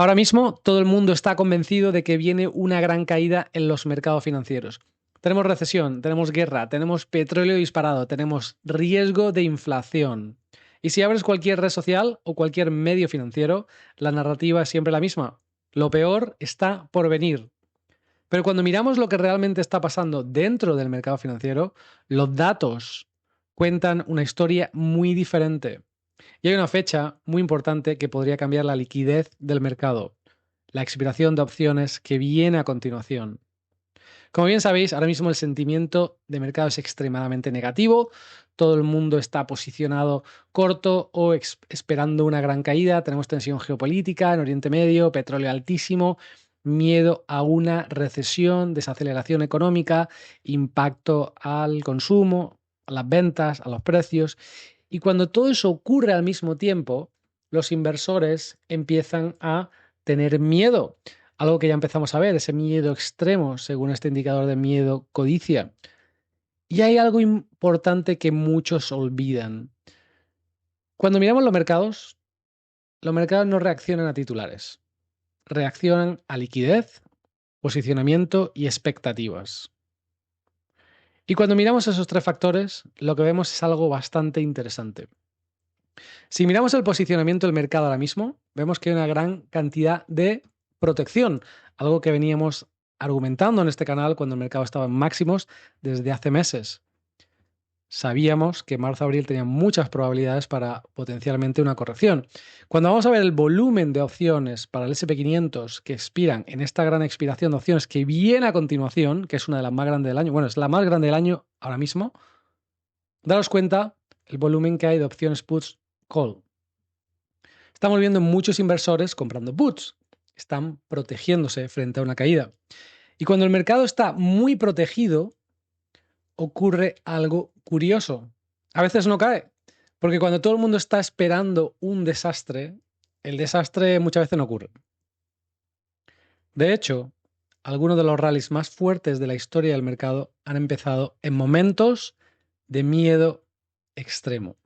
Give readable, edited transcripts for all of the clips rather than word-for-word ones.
Ahora mismo todo el mundo está convencido de que viene una gran caída en los mercados financieros. Tenemos recesión, tenemos guerra, tenemos petróleo disparado, tenemos riesgo de inflación. Y si abres cualquier red social o cualquier medio financiero, la narrativa es siempre la misma. Lo peor está por venir. Pero cuando miramos lo que realmente está pasando dentro del mercado financiero, los datos cuentan una historia muy diferente. Y hay una fecha muy importante que podría cambiar la liquidez del mercado, la expiración de opciones que viene a continuación. Como bien sabéis, ahora mismo el sentimiento de mercado es extremadamente negativo. Todo el mundo está posicionado corto o esperando una gran caída. Tenemos tensión geopolítica en Oriente Medio, petróleo altísimo, miedo a una recesión, desaceleración económica, impacto al consumo, a las ventas, a los precios. Y cuando todo eso ocurre al mismo tiempo, los inversores empiezan a tener miedo. Algo que ya empezamos a ver, ese miedo extremo, según este indicador de miedo codicia. Y hay algo importante que muchos olvidan. Cuando miramos los mercados no reaccionan a titulares, reaccionan a liquidez, posicionamiento y expectativas. Y cuando miramos esos tres factores, lo que vemos es algo bastante interesante. Si miramos el posicionamiento del mercado ahora mismo, vemos que hay una gran cantidad de protección, algo que veníamos argumentando en este canal cuando el mercado estaba en máximos desde hace meses. Sabíamos que marzo-abril tenían muchas probabilidades para potencialmente una corrección. Cuando vamos a ver el volumen de opciones para el SP500 que expiran en esta gran expiración de opciones que viene a continuación, que es una de las más grandes del año, bueno, es la más grande del año ahora mismo, daros cuenta el volumen que hay de opciones puts call. Estamos viendo muchos inversores comprando puts. Están protegiéndose frente a una caída. Y cuando el mercado está muy protegido, ocurre algo curioso. A veces no cae, porque cuando todo el mundo está esperando un desastre, el desastre muchas veces no ocurre. De hecho, algunos de los rallies más fuertes de la historia del mercado han empezado en momentos de miedo extremo.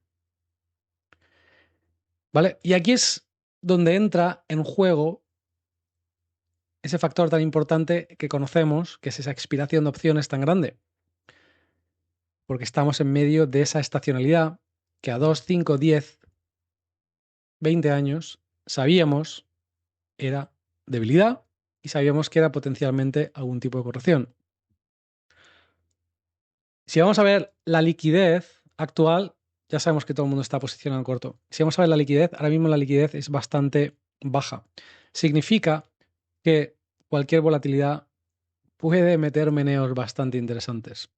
¿Vale? Y aquí es donde entra en juego ese factor tan importante que conocemos, que es esa expiración de opciones tan grande. Porque estamos en medio de esa estacionalidad que a 2, 5, 10, 20 años sabíamos era debilidad y sabíamos que era potencialmente algún tipo de corrección. Si vamos a ver la liquidez actual, ya sabemos que todo el mundo está posicionado en corto. Si vamos a ver la liquidez, ahora mismo la liquidez es bastante baja. Significa que cualquier volatilidad puede meter meneos bastante interesantes.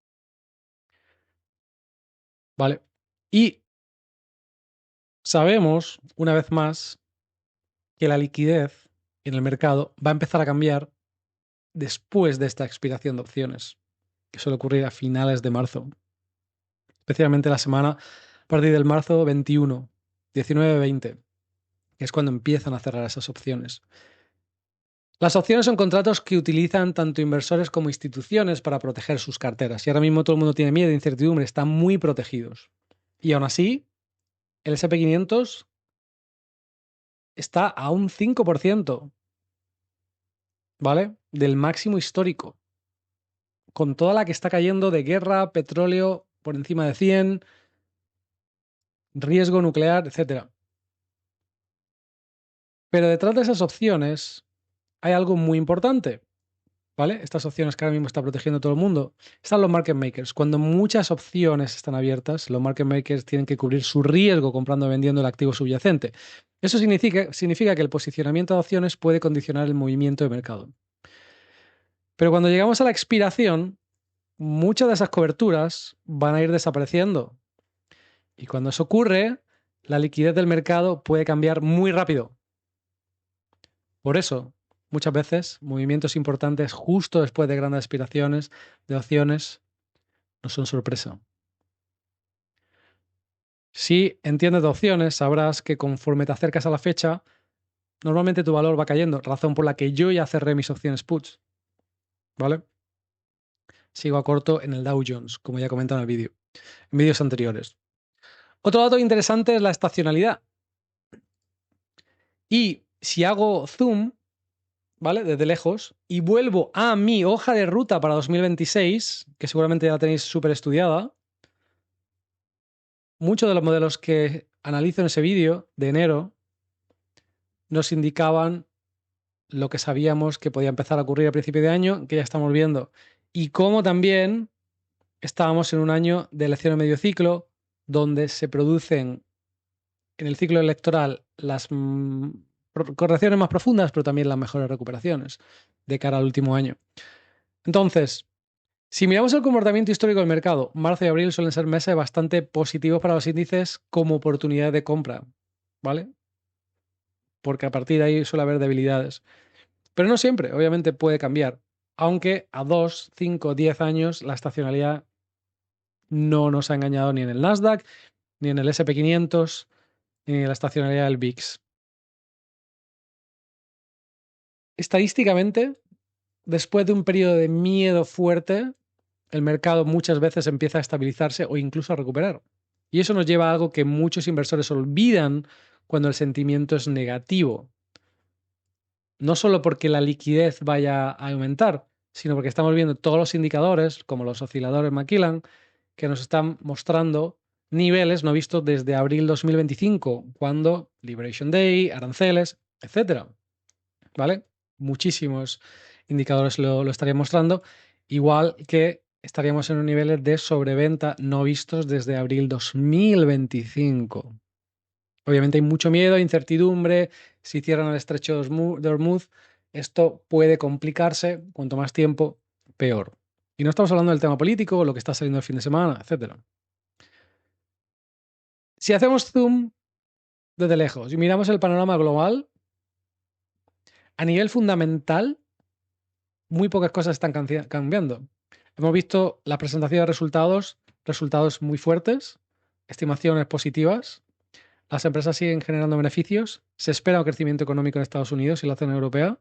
¿Vale? Y sabemos, una vez más, que la liquidez en el mercado va a empezar a cambiar después de esta expiración de opciones, que suele ocurrir a finales de marzo, especialmente la semana a partir del marzo 21, 19-20, que es cuando empiezan a cerrar esas opciones. Las opciones son contratos que utilizan tanto inversores como instituciones para proteger sus carteras. Y ahora mismo todo el mundo tiene miedo e incertidumbre, están muy protegidos. Y aún así, el SP500 está a un 5%, ¿vale? Del máximo histórico. Con toda la que está cayendo de guerra, petróleo por encima de 100, riesgo nuclear, etc. Pero detrás de esas opciones hay algo muy importante, ¿vale? Estas opciones que ahora mismo está protegiendo todo el mundo, están los market makers. Cuando muchas opciones están abiertas, los market makers tienen que cubrir su riesgo comprando o vendiendo el activo subyacente. Eso significa que el posicionamiento de opciones puede condicionar el movimiento de mercado. Pero cuando llegamos a la expiración, muchas de esas coberturas van a ir desapareciendo. Y cuando eso ocurre, la liquidez del mercado puede cambiar muy rápido. Por eso, muchas veces, movimientos importantes justo después de grandes expiraciones de opciones no son sorpresa. Si entiendes de opciones, sabrás que conforme te acercas a la fecha, normalmente tu valor va cayendo, razón por la que yo ya cerré mis opciones puts. ¿Vale? Sigo a corto en el Dow Jones, como ya comentado en el vídeo, en vídeos anteriores. Otro dato interesante es la estacionalidad. Y Si hago zoom, ¿vale? Desde lejos, y vuelvo a mi hoja de ruta para 2026, que seguramente ya la tenéis súper estudiada, muchos de los modelos que analizo en ese vídeo de enero nos indicaban lo que sabíamos que podía empezar a ocurrir a principio de año, que ya estamos viendo. Y cómo también estábamos en un año de elecciones medio ciclo, donde se producen en el ciclo electoral las correcciones más profundas, pero también las mejores recuperaciones de cara al último año. Entonces, si miramos el comportamiento histórico del mercado, marzo y abril suelen ser meses bastante positivos para los índices como oportunidad de compra, ¿vale? Porque a partir de ahí suele haber debilidades. Pero no siempre, obviamente puede cambiar. Aunque a 2, 5, 10 años la estacionalidad no nos ha engañado ni en el Nasdaq, ni en el SP500, ni en la estacionalidad del VIX. Estadísticamente, después de un periodo de miedo fuerte, el mercado muchas veces empieza a estabilizarse o incluso a recuperar. Y eso nos lleva a algo que muchos inversores olvidan cuando el sentimiento es negativo. No solo porque la liquidez vaya a aumentar, sino porque estamos viendo todos los indicadores, como los osciladores Magellan, que nos están mostrando niveles no vistos desde abril 2025, cuando Liberation Day, aranceles, etcétera. ¿Vale? Muchísimos indicadores lo estarían mostrando, igual que estaríamos en unos niveles de sobreventa no vistos desde abril 2025. Obviamente hay mucho miedo, incertidumbre, si cierran el estrecho de Hormuz, esto puede complicarse, cuanto más tiempo, peor. Y no estamos hablando del tema político, lo que está saliendo el fin de semana, etcétera. Si hacemos zoom desde lejos y miramos el panorama global, a nivel fundamental, muy pocas cosas están cambiando. Hemos visto la presentación de resultados muy fuertes, estimaciones positivas. Las empresas siguen generando beneficios. Se espera un crecimiento económico en Estados Unidos y la zona europea.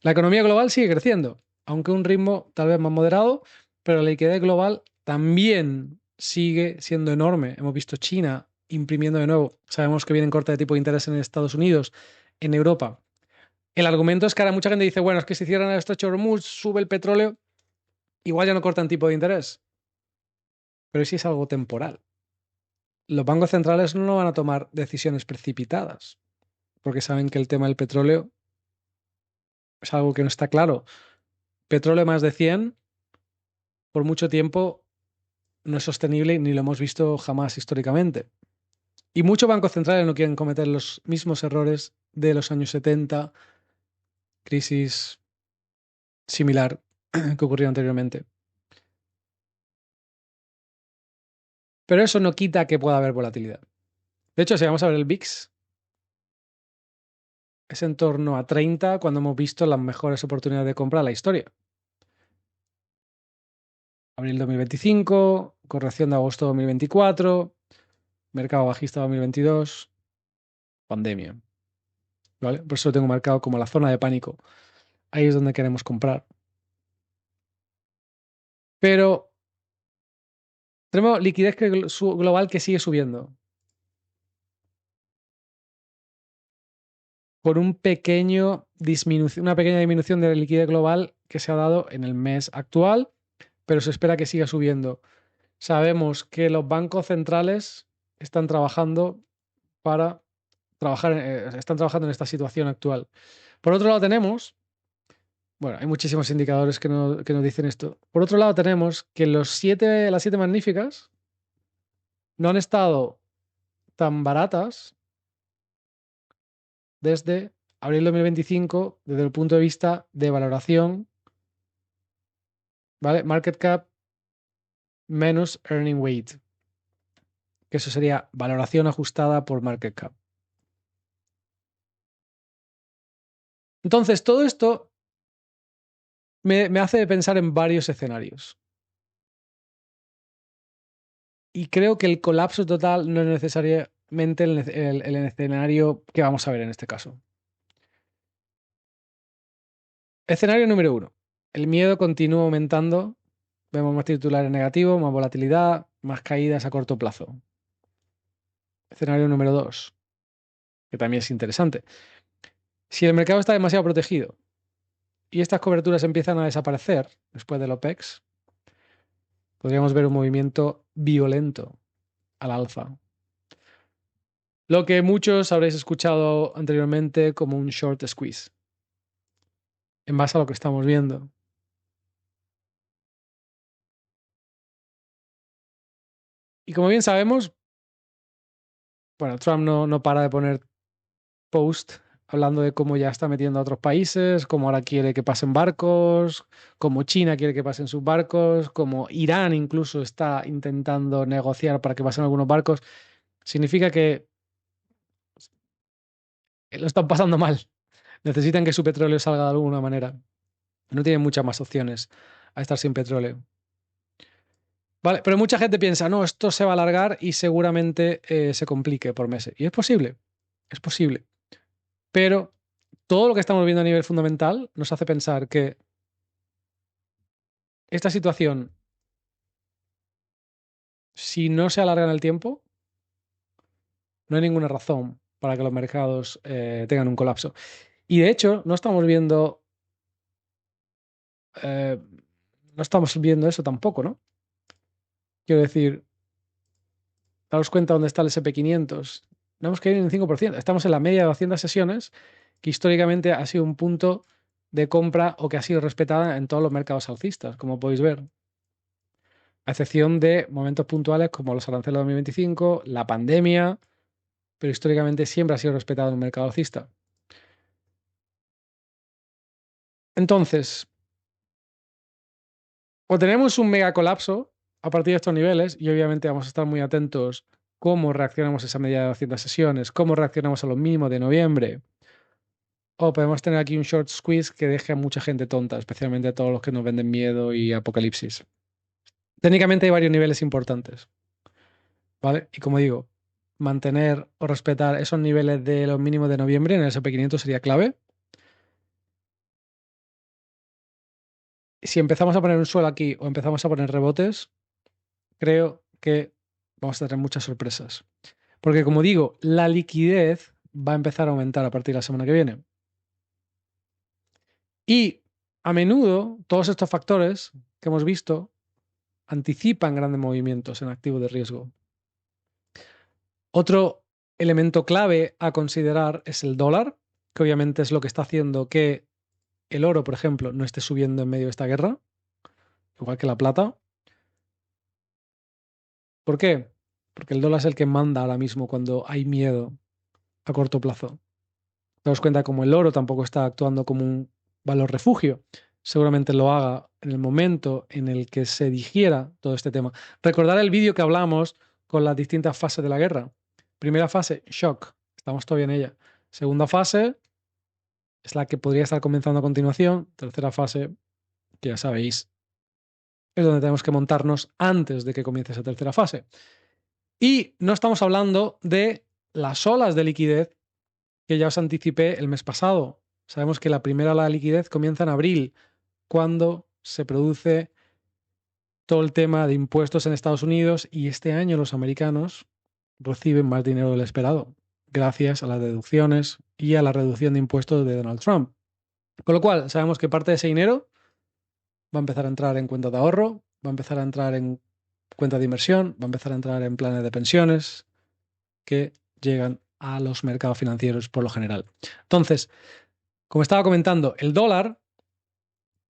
La economía global sigue creciendo, aunque a un ritmo tal vez más moderado, pero la liquidez global también sigue siendo enorme. Hemos visto China imprimiendo de nuevo. Sabemos que vienen cortes de tipo de interés en Estados Unidos, en Europa. El argumento es que ahora mucha gente dice, bueno, es que si cierran el estrecho de Hormuz, sube el petróleo, igual ya no cortan tipo de interés. Pero si es algo temporal. Los bancos centrales no van a tomar decisiones precipitadas, porque saben que el tema del petróleo es algo que no está claro. Petróleo más de 100 por mucho tiempo no es sostenible ni lo hemos visto jamás históricamente. Y muchos bancos centrales no quieren cometer los mismos errores de los años 70, crisis similar que ocurrió anteriormente. Pero eso no quita que pueda haber volatilidad. De hecho, si vamos a ver el VIX, es en torno a 30 cuando hemos visto las mejores oportunidades de compra de la historia. Abril 2025, corrección de agosto 2024, mercado bajista 2022, pandemia. ¿Vale? Por eso lo tengo marcado como la zona de pánico. Ahí es donde queremos comprar. Pero tenemos liquidez global que sigue subiendo. Por una pequeña disminución de la liquidez global que se ha dado en el mes actual, pero se espera que siga subiendo. Sabemos que los bancos centrales están trabajando están trabajando en esta situación actual. Por otro lado tenemos, bueno, hay muchísimos indicadores que nos dicen esto. Por otro lado tenemos que las siete magníficas no han estado tan baratas desde abril 2025 desde el punto de vista de valoración, ¿vale? Market cap menos earning weight, que eso sería valoración ajustada por market cap. Entonces, todo esto me hace pensar en varios escenarios. Y creo que el colapso total no es necesariamente el escenario que vamos a ver en este caso. Escenario número 1. El miedo continúa aumentando. Vemos más titulares negativos, más volatilidad, más caídas a corto plazo. Escenario número 2, que también es interesante. Si el mercado está demasiado protegido y estas coberturas empiezan a desaparecer después del OPEX, podríamos ver un movimiento violento al alza. Lo que muchos habréis escuchado anteriormente como un short squeeze, en base a lo que estamos viendo. Y como bien sabemos, bueno, Trump no para de poner post hablando de cómo ya está metiendo a otros países, cómo ahora quiere que pasen barcos, cómo China quiere que pasen sus barcos, cómo Irán incluso está intentando negociar para que pasen algunos barcos. Significa que lo están pasando mal. Necesitan que su petróleo salga de alguna manera. No tienen muchas más opciones a estar sin petróleo. Vale, pero mucha gente piensa, no, esto se va a alargar y seguramente se complique por meses. Y es posible, es posible. Pero todo lo que estamos viendo a nivel fundamental nos hace pensar que esta situación, si no se alarga en el tiempo, no hay ninguna razón para que los mercados tengan un colapso. Y de hecho, eh, no estamos viendo eso tampoco, ¿no? Quiero decir, daos cuenta dónde está el SP500. No hemos caído en un 5%. Estamos en la media de 200 sesiones, que históricamente ha sido un punto de compra o que ha sido respetada en todos los mercados alcistas, como podéis ver. A excepción de momentos puntuales como los aranceles de 2025, la pandemia, pero históricamente siempre ha sido respetado en el mercado alcista. Entonces, o tenemos un mega colapso a partir de estos niveles, y obviamente vamos a estar muy atentos cómo reaccionamos a esa media de 200 sesiones, cómo reaccionamos a los mínimos de noviembre, o podemos tener aquí un short squeeze que deje a mucha gente tonta, especialmente a todos los que nos venden miedo y apocalipsis. Técnicamente hay varios niveles importantes, ¿vale? Y como digo, mantener o respetar esos niveles de los mínimos de noviembre en el SP500 sería clave. Si empezamos a poner un suelo aquí o empezamos a poner rebotes, creo que vamos a tener muchas sorpresas. Porque como digo, la liquidez va a empezar a aumentar a partir de la semana que viene. Y a menudo todos estos factores que hemos visto anticipan grandes movimientos en activos de riesgo. Otro elemento clave a considerar es el dólar, que obviamente es lo que está haciendo que el oro, por ejemplo, no esté subiendo en medio de esta guerra, igual que la plata. ¿Por qué? Porque el dólar es el que manda ahora mismo cuando hay miedo a corto plazo. Daos cuenta como el oro tampoco está actuando como un valor refugio. Seguramente lo haga en el momento en el que se digiera todo este tema. Recordar el vídeo que hablamos con las distintas fases de la guerra. Primera fase, shock. Estamos todavía en ella. Segunda fase es la que podría estar comenzando a continuación. Tercera fase, que ya sabéis, es donde tenemos que montarnos antes de que comience esa tercera fase. Y no estamos hablando de las olas de liquidez que ya os anticipé el mes pasado. Sabemos que la primera ola de liquidez comienza en abril, cuando se produce todo el tema de impuestos en Estados Unidos y este año los americanos reciben más dinero del esperado, gracias a las deducciones y a la reducción de impuestos de Donald Trump. Con lo cual, sabemos que parte de ese dinero va a empezar a entrar en cuentas de ahorro, va a empezar a entrar en cuentas de inversión, va a empezar a entrar en planes de pensiones que llegan a los mercados financieros por lo general. Entonces, como estaba comentando, el dólar,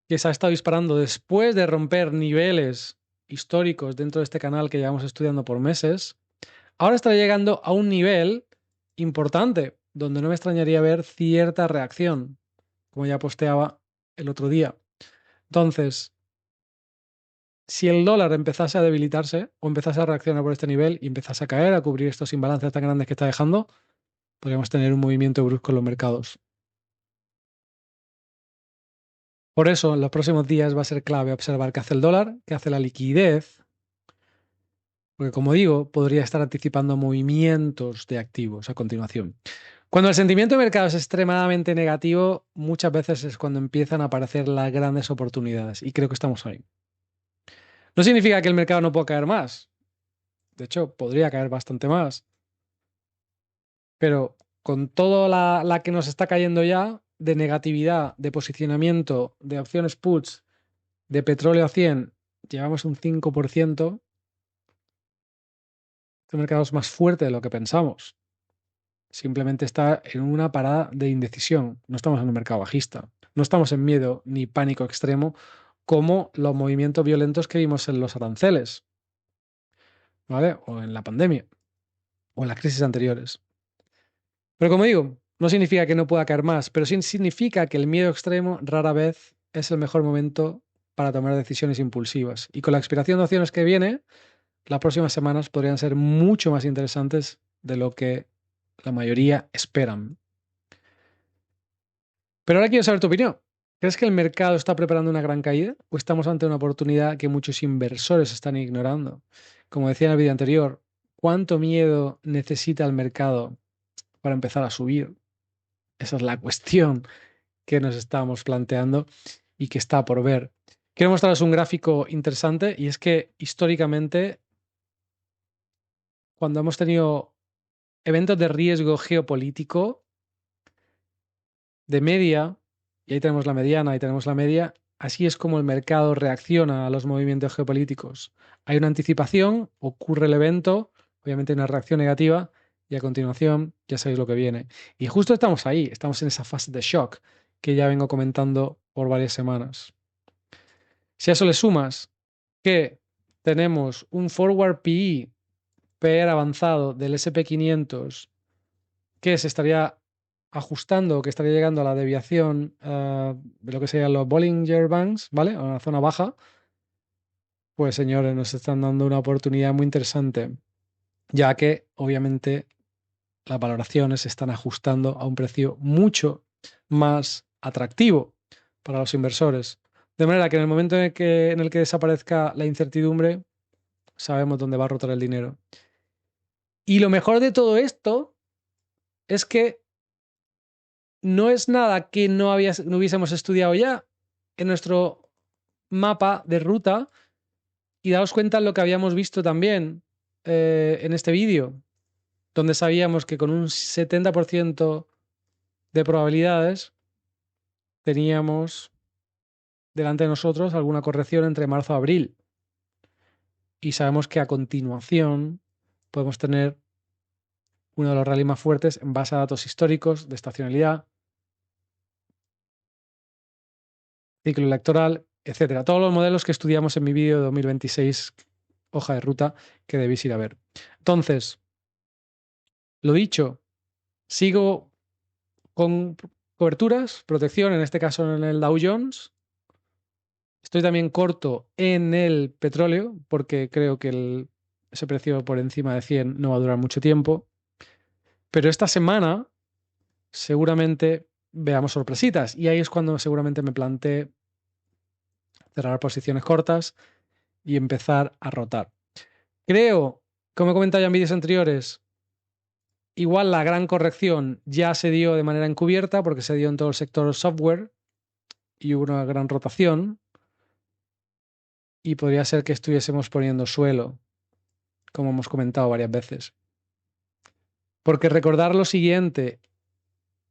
que se ha estado disparando después de romper niveles históricos dentro de este canal que llevamos estudiando por meses, ahora está llegando a un nivel importante, donde no me extrañaría ver cierta reacción, como ya posteaba el otro día. Entonces, si el dólar empezase a debilitarse o empezase a reaccionar por este nivel y empezase a caer, a cubrir estos imbalances tan grandes que está dejando, podríamos tener un movimiento brusco en los mercados. Por eso, en los próximos días va a ser clave observar qué hace el dólar, qué hace la liquidez, porque como digo, podría estar anticipando movimientos de activos a continuación. Cuando el sentimiento de mercado es extremadamente negativo, muchas veces es cuando empiezan a aparecer las grandes oportunidades, y creo que estamos ahí. No significa que el mercado no pueda caer más. De hecho, podría caer bastante más. Pero con toda la que nos está cayendo ya, de negatividad, de posicionamiento, de opciones puts, de petróleo a 100, llevamos un 5%. Este mercado es más fuerte de lo que pensamos. Simplemente está en una parada de indecisión. No estamos en un mercado bajista. No estamos en miedo ni pánico extremo como los movimientos violentos que vimos en los aranceles, ¿vale? O en la pandemia, o en las crisis anteriores. Pero como digo, no significa que no pueda caer más, pero sí significa que el miedo extremo rara vez es el mejor momento para tomar decisiones impulsivas. Y con la expiración de opciones que viene, las próximas semanas podrían ser mucho más interesantes de lo que la mayoría esperan. Pero ahora quiero saber tu opinión. ¿Crees que el mercado está preparando una gran caída o estamos ante una oportunidad que muchos inversores están ignorando? Como decía en el vídeo anterior, ¿cuánto miedo necesita el mercado para empezar a subir? Esa es la cuestión que nos estamos planteando y que está por ver. Quiero mostraros un gráfico interesante y es que históricamente, cuando hemos tenido eventos de riesgo geopolítico, de media, y ahí tenemos la mediana y tenemos la media, así es como el mercado reacciona a los movimientos geopolíticos. Hay una anticipación, ocurre el evento, obviamente hay una reacción negativa y a continuación ya sabéis lo que viene. Y justo estamos ahí, estamos en esa fase de shock que ya vengo comentando por varias semanas. Si a eso le sumas que tenemos un forward PE, PR avanzado del SP500 que se estaría ajustando, que estaría llegando a la deviación de lo que serían los Bollinger Bands, ¿vale? A una zona baja, pues señores, nos están dando una oportunidad muy interesante, ya que obviamente las valoraciones se están ajustando a un precio mucho más atractivo para los inversores. De manera que en el momento en el que desaparezca la incertidumbre, sabemos dónde va a rotar el dinero. Y lo mejor de todo esto es que no es nada que no hubiésemos estudiado ya en nuestro mapa de ruta y daos cuenta de lo que habíamos visto también en este vídeo, donde sabíamos que con un 70% de probabilidades teníamos delante de nosotros alguna corrección entre marzo y abril. Y sabemos que a continuación podemos tener uno de los rallies más fuertes en base a datos históricos de estacionalidad, ciclo electoral, etcétera. Todos los modelos que estudiamos en mi vídeo de 2026, hoja de ruta, que debéis ir a ver. Entonces, lo dicho, sigo con coberturas, protección, en este caso en el Dow Jones. Estoy también corto en el petróleo, porque creo que ese precio por encima de 100 no va a durar mucho tiempo. Pero esta semana seguramente veamos sorpresitas. Y ahí es cuando seguramente me planteé cerrar posiciones cortas y empezar a rotar. Creo, como he comentado ya en vídeos anteriores, igual la gran corrección ya se dio de manera encubierta porque se dio en todo el sector software y hubo una gran rotación y podría ser que estuviésemos poniendo suelo, como hemos comentado varias veces. Porque recordar lo siguiente,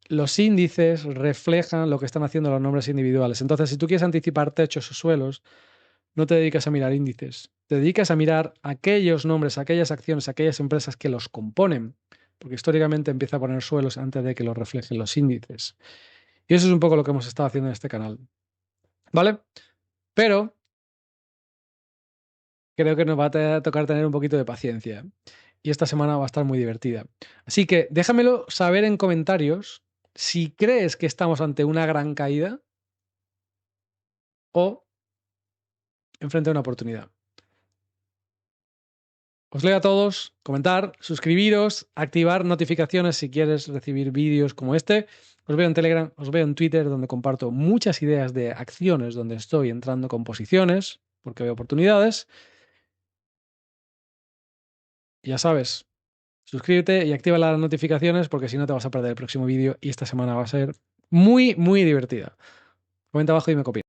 los índices reflejan lo que están haciendo los nombres individuales. Entonces, si tú quieres anticipar techos o suelos, no te dedicas a mirar índices, te dedicas a mirar aquellos nombres, aquellas acciones, aquellas empresas que los componen, porque históricamente empieza a poner suelos antes de que los reflejen los índices. Y eso es un poco lo que hemos estado haciendo en este canal. ¿Vale? Pero creo que nos va a tocar tener un poquito de paciencia. Y esta semana va a estar muy divertida. Así que déjamelo saber en comentarios si crees que estamos ante una gran caída o enfrente de una oportunidad. Os leo a todos, comentar, suscribiros, activar notificaciones si quieres recibir vídeos como este. Os veo en Telegram, os veo en Twitter, donde comparto muchas ideas de acciones donde estoy entrando con posiciones, porque veo oportunidades. Ya sabes, suscríbete y activa las notificaciones porque si no te vas a perder el próximo vídeo y esta semana va a ser muy, muy divertida. Comenta abajo y me copias.